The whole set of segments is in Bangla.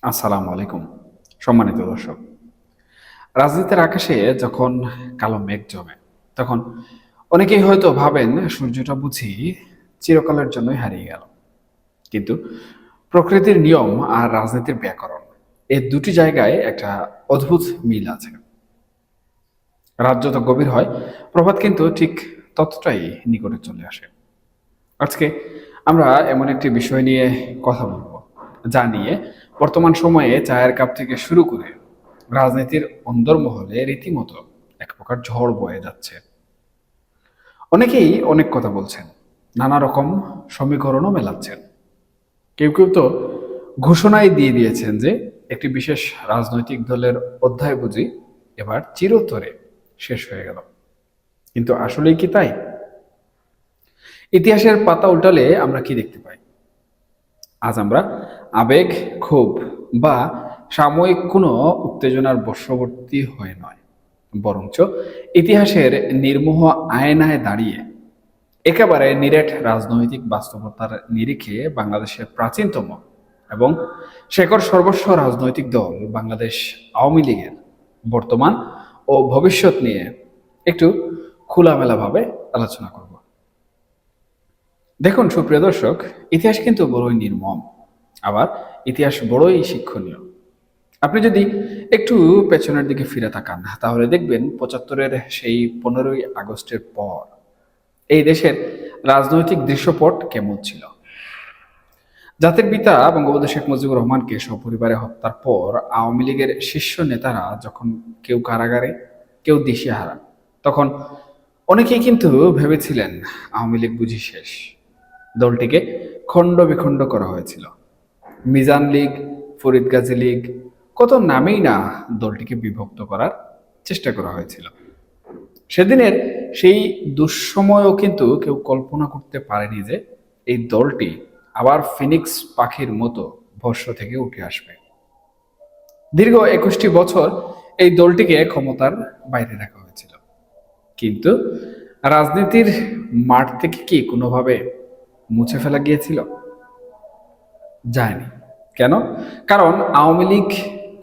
আসসালামু আলাইকুম। সম্মানিত দর্শক, রাজনীতির আকাশে যখন কালো মেঘ জমে, তখন অনেকেই হয়তো ভাবেন সূর্যটা বুঝি চিরকালের জন্যই হারিয়ে গেল। কিন্তু প্রকৃতির নিয়ম আর রাজনীতির ব্যাকরণ, এই দুটি জায়গায় একটা অদ্ভুত মিল আছে। রাত যত গভীর হয়, প্রভাত কিন্তু ঠিক ততটাই নিকটে চলে আসে। আজকে আমরা এমন একটি বিষয় নিয়ে কথা বলবো, যা নিয়ে বর্তমান সময়ে চায়ের কাপ থেকে শুরু করে রাজনীতির অন্দরমহলে রীতিমতো এক প্রকার ঝড় বয়ে যাচ্ছে। অনেকেই অনেক কথা বলছেন, নানা রকম সমীকরণও মেলাচ্ছেন। কেউ কেউ তো ঘোষণাই দিয়ে দিয়েছেন যে একটি বিশেষ রাজনৈতিক দলের অধ্যায় বুঝি এবার চিরতরে শেষ হয়ে গেল। কিন্তু আসলেই কি তাই? ইতিহাসের পাতা উল্টালে আমরা কি দেখতে পাই? আজ আমরা আবেগ, ক্ষোভ বা সাময়িক কোনো উত্তেজনার বশবর্তী হয়ে নয়, বরঞ্চ ইতিহাসের নির্মোহ আয়নায় দাঁড়িয়ে একেবারে নিরেট রাজনৈতিক বাস্তবতার নিরিখে বাংলাদেশের প্রাচীনতম এবং শেকড় সর্বস্ব রাজনৈতিক দল বাংলাদেশ আওয়ামী লীগের বর্তমান ও ভবিষ্যৎ নিয়ে একটু খোলামেলাভাবে আলোচনা করব। দেখুন সুপ্রিয় দর্শক, ইতিহাস কিন্তু বড়ই নির্মম, আবার ইতিহাস বড়ই শিক্ষণীয়। আপনি যদি একটু পেছনের দিকে ফিরে তাকান, তাহলে দেখবেন ৭৫-এর সেই ১৫ই আগস্টের পর এই দেশের রাজনৈতিক দৃশ্যপট কেমন ছিল। জাতির পিতা বঙ্গবন্ধু শেখ মুজিবুর রহমানকে সপরিবারে হত্যার পর আওয়ামী লীগের শীর্ষ নেতারা যখন কেউ কারাগারে, কেউ দিশেহারা, তখন অনেকেই কিন্তু ভেবেছিলেন আওয়ামী লীগ বুঝি শেষ। দলটিকে খণ্ড বিখণ্ড করা হয়েছিল। মিজান লীগ, ফরিদ গাজী লীগ, কত নামেই না দলটিকে বিভক্ত করার চেষ্টা করা হয়েছিল। সেদিনের সেই দুঃসময়ও কিন্তু কেউ কল্পনা করতে পারেনি যে এই দলটি আবার ফিনিক্স পাখির মতো ভস্ম থেকে উঠে আসবে। দীর্ঘ ২১টি বছর এই দলটিকে ক্ষমতার বাইরে রাখা হয়েছিল। কিন্তু রাজনীতির মাঠ থেকে কি কোনোভাবে মুছে ফেলা গিয়েছিল? যায়নি। কেন? কারণ আওয়ামী লীগ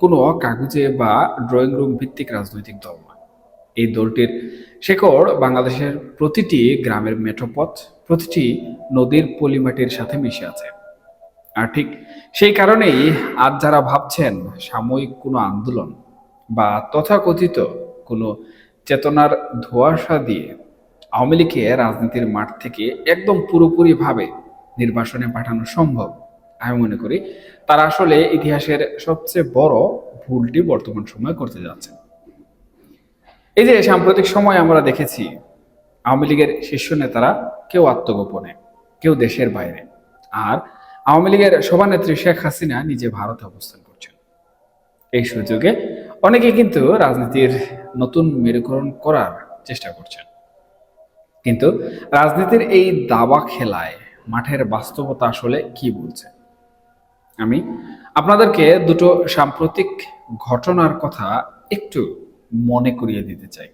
কোনো কাগজে বা ড্রয়িং রুম ভিত্তিক রাজনৈতিক দল নয়। এই দলটির শেকড় বাংলাদেশের প্রতিটি গ্রামের মেঠোপথ, প্রতিটি নদীর পলিমাটির সাথে মিশে আছে। আর ঠিক সেই কারণেই আজ যারা ভাবছেন সাময়িক কোনো আন্দোলন বা তথাকথিত কোনো চেতনার ধোঁয়াশা দিয়ে আওয়ামী লীগকে রাজনীতির মাঠ থেকে একদম পুরোপুরিভাবে নির্বাসনে পাঠানো সম্ভব, আমি মনে করি তারা আসলে ইতিহাসের সবচেয়ে বড় ভুলটি বর্তমান সময়ে করতে যাচ্ছে। এই যে সাম্প্রতিক সময় আমরা দেখেছি আওয়ামী লীগের শীর্ষ নেতারা কেউ আত্মগোপনে, কেউ দেশের বাইরে, আর আওয়ামী লীগের সভানেত্রী শেখ হাসিনা নিজে ভারতে অবস্থান করছেন। এই সুযোগে অনেকে কিন্তু রাজনীতির নতুন মেরুকরণ করার চেষ্টা করছেন। কিন্তু রাজনীতির এই দাবা খেলায় মাঠের বাস্তবতা আসলে কি বলছে, আমি আপনাদেরকে দুটো সাম্প্রতিক ঘটনার কথা একটু মনে করিয়ে দিতে চাই।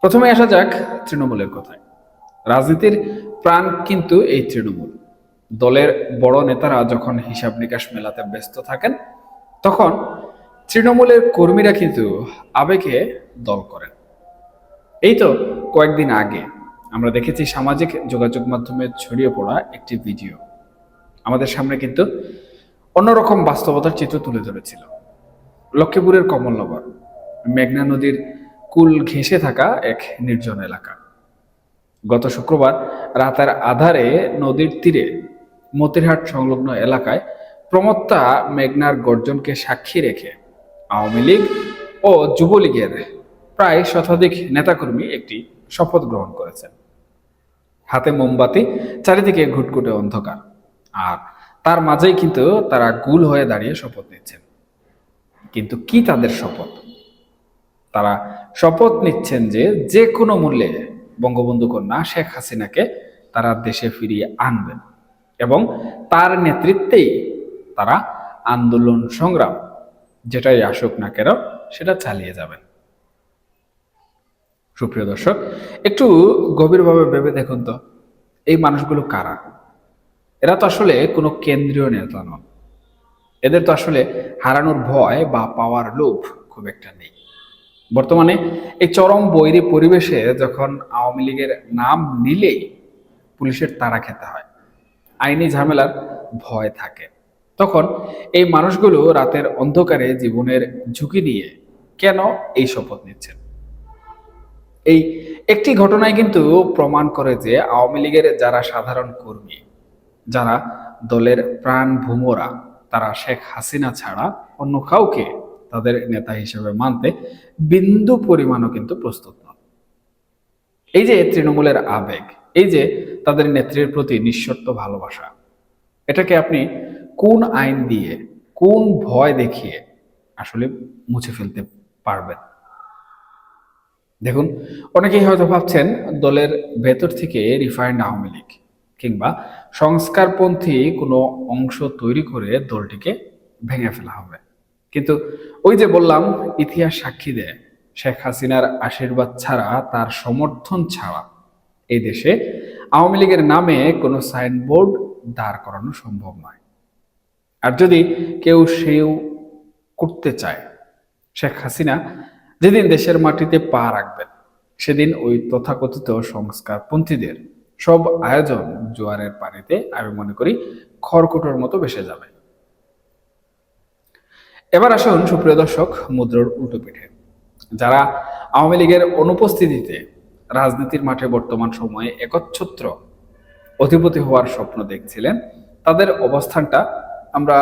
প্রথমে আসা যাক তৃণমূলের কথায়। রাজনীতির প্রাণ কিন্তু এই তৃণমূল। দলের বড় নেতারা যখন হিসাব নিকাশ মেলাতে ব্যস্ত থাকেন, তখন তৃণমূলের কর্মীরা কিন্তু আবেগে দল করেন। এই তো কয়েকদিন আগে আমরা দেখেছি সামাজিক যোগাযোগ মাধ্যমে ছড়িয়ে পড়া একটি ভিডিও আমাদের সামনে কিন্তু অন্যরকম বাস্তবতার চিত্র তুলে ধরেছিল। লক্ষ্মীপুরের কমলনগর, মেঘনা নদীর কূল ঘেঁষে থাকা এক নির্জন এলাকা। গত শুক্রবার রাতের আধারে নদীর তীরে মতিরহাট সংলগ্ন এলাকায় প্রমত্তা মেঘনার গর্জনকে সাক্ষী রেখে আওয়ামী লীগ ও যুবলীগের প্রায় শতাধিক নেতাকর্মী একটি শপথ গ্রহণ করেছেন। হাতে মোমবাতি, চারিদিকে ঘুটঘুটে অন্ধকার, আর তার মাঝেই কিন্তু তারা গুল হয়ে দাঁড়িয়ে শপথ নিচ্ছেন। কিন্তু কি তাদের শপথ? তারা শপথ নিচ্ছেন যে যে কোনো মূল্যে বঙ্গবন্ধু কন্যা শেখ হাসিনাকে তারা দেশে ফিরিয়ে আনবেন এবং তার নেতৃত্বেই তারা আন্দোলন সংগ্রাম যেটাই আসুক না কেন সেটা চালিয়ে যাবেন। সুপ্রিয় দর্শক, একটু গভীরভাবে ভেবে দেখুন তো, এই মানুষগুলো কারা? এরা তো আসলে কোনো কেন্দ্রীয় নেতা নন। এদের তো আসলে হারানোর ভয় বা পাওয়ার লোভ খুব একটা নেই। বর্তমানে এই চরম বৈরী পরিবেশে যখন আওয়ামী লীগের নাম নিলেই পুলিশের তাড়া খেতে হয়, আইনি ঝামেলার ভয় থাকে, তখন এই মানুষগুলো রাতের অন্ধকারে জীবনের ঝুঁকি নিয়ে কেন এই শপথ নিচ্ছেন? এই একটি ঘটনায় কিন্তু প্রমাণ করে যে আওয়ামী লীগের যারা সাধারণ কর্মী, যারা দলের প্রাণ ভোমরা, তারা শেখ হাসিনা ছাড়া অন্য কাউকে তাদের নেতা হিসেবে মানতে বিন্দু পরিমাণও কিন্তু প্রস্তুত নন। এই যে তৃণমূলের আবেগ, এই যে তাদের নেত্রীর প্রতি নিঃশর্ত ভালোবাসা, এটাকে আপনি কোন আইন দিয়ে, কোন ভয় দেখিয়ে আসলে মুছে ফেলতে পারবেন? দেখুন, অনেকেই হয়তো ভাবছেন দলের ভেতর থেকে রিফাইন্ড আওয়ামী লীগ কিংবা সংস্কারপন্থী কোনো অংশ তৈরি করে দলটিকে ভেঙে ফেলা হবে। কিন্তু ওই যে বললাম, ইতিহাস সাক্ষী দেয় শেখ হাসিনার আশীর্বাদ ছাড়া, তার সমর্থন ছাড়া এই দেশে আওয়ামী লীগের নামে কোনো সাইনবোর্ড দাঁড় করানো সম্ভব নয়। আর যদি কেউ সেও করতে চায়, শেখ হাসিনা যেদিন দেশের মাটিতে পা রাখবেন, সেদিন ওই তথাকথিত সংস্কারপন্থীদের সব আয়োজন জোয়ারের পানিতে আমি মনে করি খড়কুটোর মতো ভেসে যাবে। এবার আসুন সুপ্রিয় দর্শক, মুদ্রার উল্টো পিঠে যারা আওয়ামী লীগের অনুপস্থিতিতে রাজনীতির মাঠে বর্তমান সময়ে একচ্ছত্র অধিপতি হওয়ার স্বপ্ন দেখছিলেন, তাদের অবস্থানটা আমরা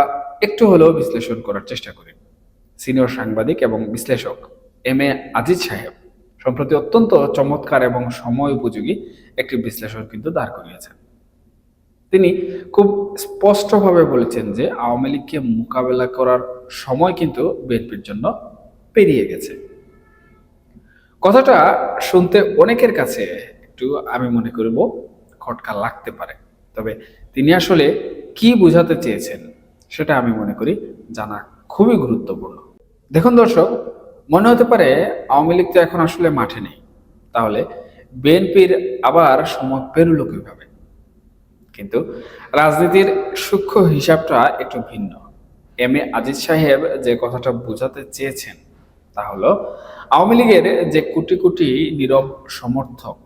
একটু হলেও বিশ্লেষণ করার চেষ্টা করি। সিনিয়র সাংবাদিক এবং বিশ্লেষক এম এ আজিজ সাহেব সম্প্রতি অত্যন্ত চমৎকার এবং সময় উপযোগী একটি বিশ্লেষণ কিন্তু দাঁড় করিয়েছেন। তিনি খুব স্পষ্টভাবে বলেছেন যে আওয়ামী লীগকে মোকাবেলা করার সময় কিন্তু বিএনপির জন্য পেরিয়ে গেছে। কথাটা শুনতে অনেকের কাছে একটু আমি মনে করব খটকা লাগতে পারে, তবে তিনি আসলে কি বোঝাতে চেয়েছেন সেটা আমি মনে করি জানা খুবই গুরুত্বপূর্ণ। দেখুন দর্শক, মনে হতে পারে আওয়ামী লীগ তো এখন আসলে মাঠে নেই, তাহলে বিএনপির আবার সময় পেরুলো কিভাবে? কিন্তু রাজনীতির সূক্ষ্ম হিসাবটা একটু ভিন্ন। এম এ আজিজ সাহেব যে কথাটা বোঝাতে চেয়েছেন তা হলো, আওয়ামী লীগের যে কোটি কোটি নীরব সমর্থক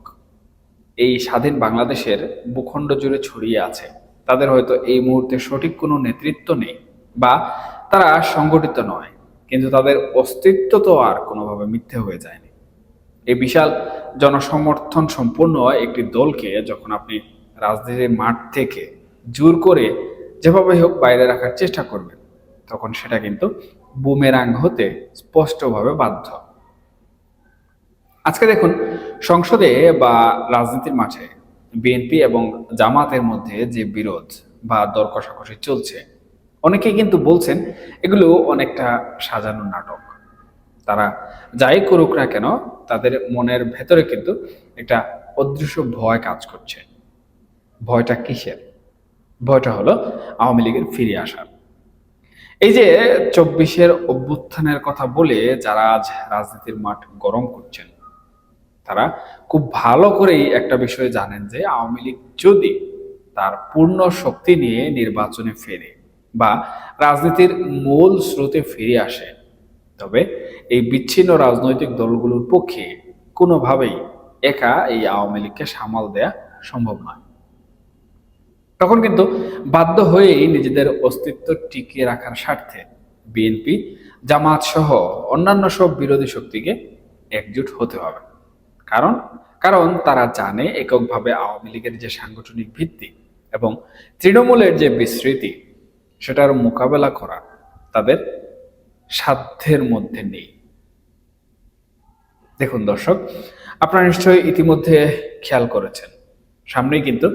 এই স্বাধীন বাংলাদেশের ভূখণ্ড জুড়ে ছড়িয়ে আছে, তাদের হয়তো এই মুহূর্তে সঠিক কোনো নেতৃত্ব নেই বা তারা সংগঠিত নয়, কিন্তু তাদের অস্তিত্ব তো আর কোনোভাবে মিথ্যে হয়ে যায়নি। এই বিশাল জনসমর্থন সম্পন্ন একটি দলকে যখন আপনি রাজনীতির মাঠ থেকে জোর করে যেভাবে হোক বাইরে রাখার চেষ্টা করবেন, তখন সেটা কিন্তু বুমেরাং হতে স্পষ্টভাবে বাধ্য। আজকে দেখুন, সংসদে বা রাজনীতির মাঠে বিএনপি এবং জামাতের মধ্যে যে বিরোধ বা দর কষাকষি চলছে, অনেকেই কিন্তু বলছেন এগুলো অনেকটা সাজানো নাটক। তারা যাই করুক না কেন, তাদের মনের ভেতরে কিন্তু একটা অদৃশ্য ভয় কাজ করছে। ভয়টা কিসের? ভয়টা হলো আওয়ামী লীগের ফিরে আসার। এই যে 24-এর অভ্যুত্থানের কথা বলে যারা আজ রাজনীতির মাঠ গরম করছেন, তারা খুব ভালো করেই একটা বিষয় জানেন যে আওয়ামী লীগ যদি তার পূর্ণ শক্তি নিয়ে নির্বাচনে ফেরে বা রাজনীতির মূল স্রোতে ফিরে আসে, তবে এই বিচ্ছিন্ন রাজনৈতিক দলগুলোর পক্ষে কোনোভাবেই একা এই আওয়ামী লীগকে সামাল দেয়া সম্ভব নয়। তখন কিন্তু বাধ্য হয়েই নিজেদের অস্তিত্ব টিকিয়ে রাখার স্বার্থে বিএনপি, জামাত সহ অন্যান্য সব বিরোধী শক্তিকে একজোট হতে হবে। কারণ কারণ তারা জানে এককভাবে আওয়ামী লীগের যে সাংগঠনিক ভিত্তি এবং তৃণমূলের যে বিস্তৃতি, সেটার মোকাবেলা করা তাদের সাধ্যের মধ্যে নেই। দেখুন দর্শক, আপনারা নিশ্চয়ই ইতিমধ্যে খেয়াল করেছেন, সামনেই কিন্তু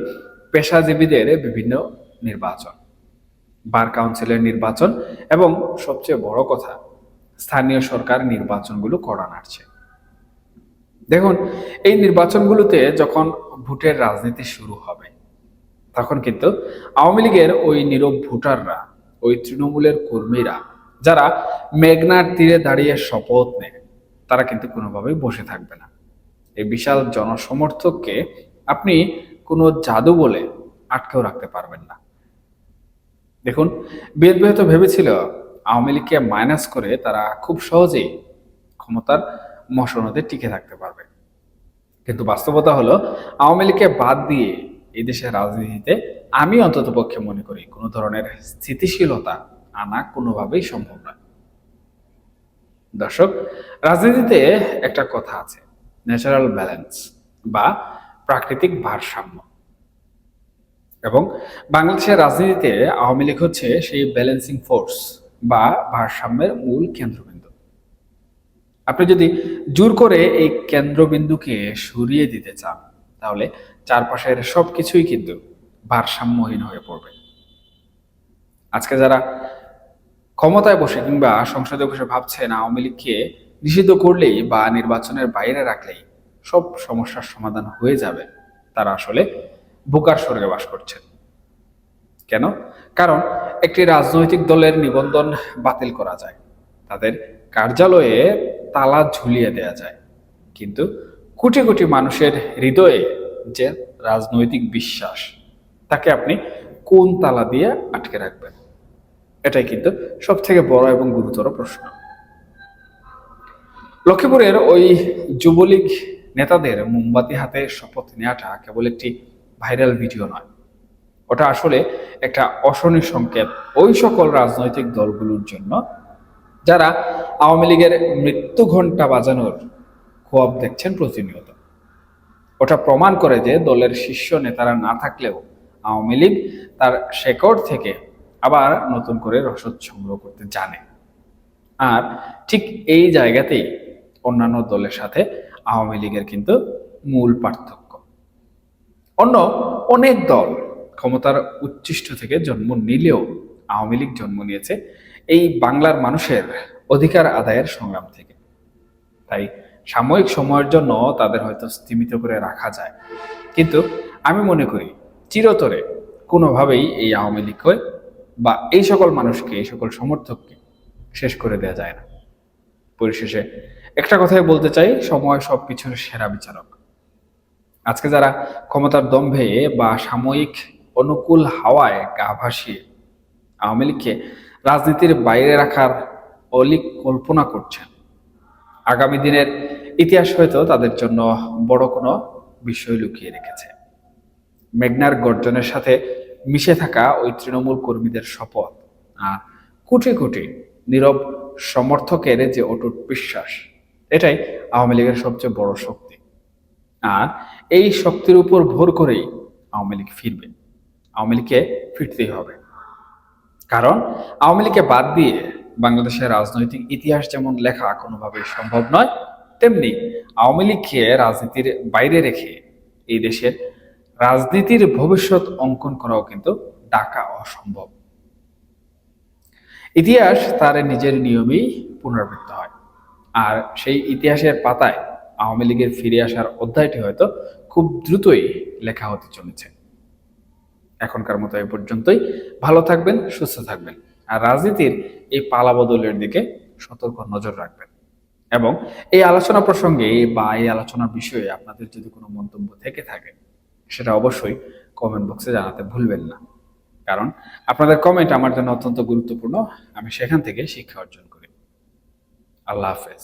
পেশাজীবীদের বিভিন্ন নির্বাচন, বার কাউন্সিলের নির্বাচন এবং সবচেয়ে বড় কথা, স্থানীয় সরকার নির্বাচনগুলো কড়া নাড়ছে। দেখুন, এই নির্বাচনগুলোতে যখন ভোটের রাজনীতি শুরু হবে, তখন কিন্তু আওয়ামী লীগের ওই নীরব ভোটাররা, ওই তৃণমূলের কর্মীরা যারা মেঘনার তীরে দাঁড়িয়ে শপথ নেয়, তারা কিন্তু কোনোভাবেই বসে থাকবে না। এই বিশাল জনসমর্থককে আপনি কোনো জাদু বলে আটকেও রাখতে পারবেন না। দেখুন, বিএনপি হয়তো ভেবেছিল আওয়ামী লীগকে মাইনাস করে তারা খুব সহজেই ক্ষমতার মসনদে টিকে থাকতে পারবে। কিন্তু বাস্তবতা হলো আওয়ামী লীগকে বাদ দিয়ে এই দেশের রাজনীতিতে আমি অন্ততপক্ষে মনে করি কোনো ধরনের স্থিতিশীলতা আনা কোনোভাবেই সম্ভব নয়। দর্শক, রাজনীতিতে একটা কথা আছে, ন্যাচারাল ব্যালেন্স বা প্রাকৃতিক ভারসাম্য, এবং বাংলাদেশের রাজনীতিতে আওয়ামী লীগ হচ্ছে সেই ব্যালেন্সিং ফোর্স বা ভারসাম্যের মূল কেন্দ্রবিন্দু। আপনি যদি জোর করে এই কেন্দ্রবিন্দুকে সরিয়ে দিতে চান, তাহলে চারপাশের সবকিছুই কিন্তু ভারসাম্যহীন হয়ে পড়বে। আজকে যারা ক্ষমতায় বসে কিংবা সংসদে বসে ভাবছেন আওয়ামী লীগকে নিষিদ্ধ করলেই বা নির্বাচনের বাইরে রাখলেই সব সমস্যার সমাধান হয়ে যাবে, তারা আসলে বোকার স্বর্গে বাস করছেন। কেন? কারণ একটি রাজনৈতিক দলের নিবন্ধন বাতিল করা যায়, তাদের কার্যালয়ে তালা ঝুলিয়ে দেয়া যায়, কিন্তু কোটি কোটি মানুষের হৃদয়ে যে রাজনৈতিক বিশ্বাস, তাকে আপনি কোন তালা দিয়ে আটকে রাখবেন? এটাই কিন্তু সব থেকে বড় এবং গুরুতর প্রশ্ন। লক্ষ্মীপুরের ওই যুবলীগ নেতাদের মোমবাতি হাতে শপথ নেওয়াটা কেবল একটি ভাইরাল ভিডিও নয়, ওটা আসলে একটা অশনি সংকেত ওই সকল রাজনৈতিক দলগুলোর জন্য যারা আওয়ামী লীগের মৃত্যু ঘণ্টা বাজানোর খোয়াব দেখছেন প্রতিনিয়ত। ওটা প্রমাণ করে যে দলের শীর্ষ নেতারা না থাকলেও আওয়ামী লীগ তার শেকড় থেকে আবার নতুন করে রসদ সংগ্রহ করতে জানে। আর ঠিক এই জায়গাতেই অন্যান্য দলের সাথে আওয়ামী লীগের কিন্তু মূল পার্থক্য। অন্য অনেক দল ক্ষমতার উচ্ছিষ্ট থেকে জন্ম নিলেও আওয়ামী লীগ জন্ম নিয়েছে এই বাংলার মানুষের অধিকার আদায়ের সংগ্রাম থেকে। তাই সাময়িক সময়ের জন্য তাদের হয়তো স্তীমিত করে রাখা যায়, কিন্তু আমি মনে করি চিরতরে কোনোভাবেই এই আওয়ামী লীগকে বা এই সকল মানুষকে, এই সকল সমর্থককে শেষ করে দেওয়া যায় না। পরিশেষে একটা কথাই বলতে চাই, সময় সবকিছুর সেরা বিচারক। আজকে যারা ক্ষমতার দম্ভে বা সাময়িক অনুকূল হাওয়ায় গা ভাসিয়ে আওয়ামী লীগকে রাজনীতির বাইরে রাখার অলীক কল্পনা করছেন, আগামী দিনের ইতিহাস হয়তো তাদের জন্য বড় কোনো বিষয় লুকিয়ে রেখেছে। মেঘনার গর্জনের সাথে মিশে থাকা ওই তৃণমূল কর্মীদের শপথ আর কোটি কোটি নীরব সমর্থকের যে অটুট বিশ্বাস, এটাই আওয়ামী লীগের সবচেয়ে বড় শক্তি। আর এই শক্তির উপর ভর করেই আওয়ামী লীগ ফিরবে। আওয়ামী লীগকে ফিরতেই হবে, কারণ আওয়ামী লীগকে বাদ দিয়ে বাংলাদেশের রাজনৈতিক ইতিহাস যেমন লেখা কোনোভাবেই সম্ভব নয়, তেমনি আওয়ামী লীগকে রাজনীতির বাইরে রেখে এই দেশের রাজনীতির ভবিষ্যৎ অঙ্কন করাও কিন্তু ডাকা অসম্ভব। ইতিহাস তার নিজের নিয়মেই পুনরাবৃত্ত হয়, আর সেই ইতিহাসের পাতায় আওয়ামী লীগের ফিরে আসার অধ্যায়টি হয়তো খুব দ্রুতই লেখা হতে চলেছে। এখনকার মতো এ পর্যন্তই। ভালো থাকবেন, সুস্থ থাকবেন, আর রাজনীতির এই পালাবদলের দিকে সতর্ক নজর রাখবেন। এবং এই আলোচনা প্রসঙ্গে বা এই আলোচনার বিষয়ে আপনাদের যদি কোনো মন্তব্য থেকে থাকে, সেটা অবশ্যই কমেন্ট বক্সে জানাতে ভুলবেন না, কারণ আপনাদের কমেন্ট আমার জন্য অত্যন্ত গুরুত্বপূর্ণ। আমি সেখান থেকে শিক্ষা অর্জন করি। আল্লাহ হাফেজ।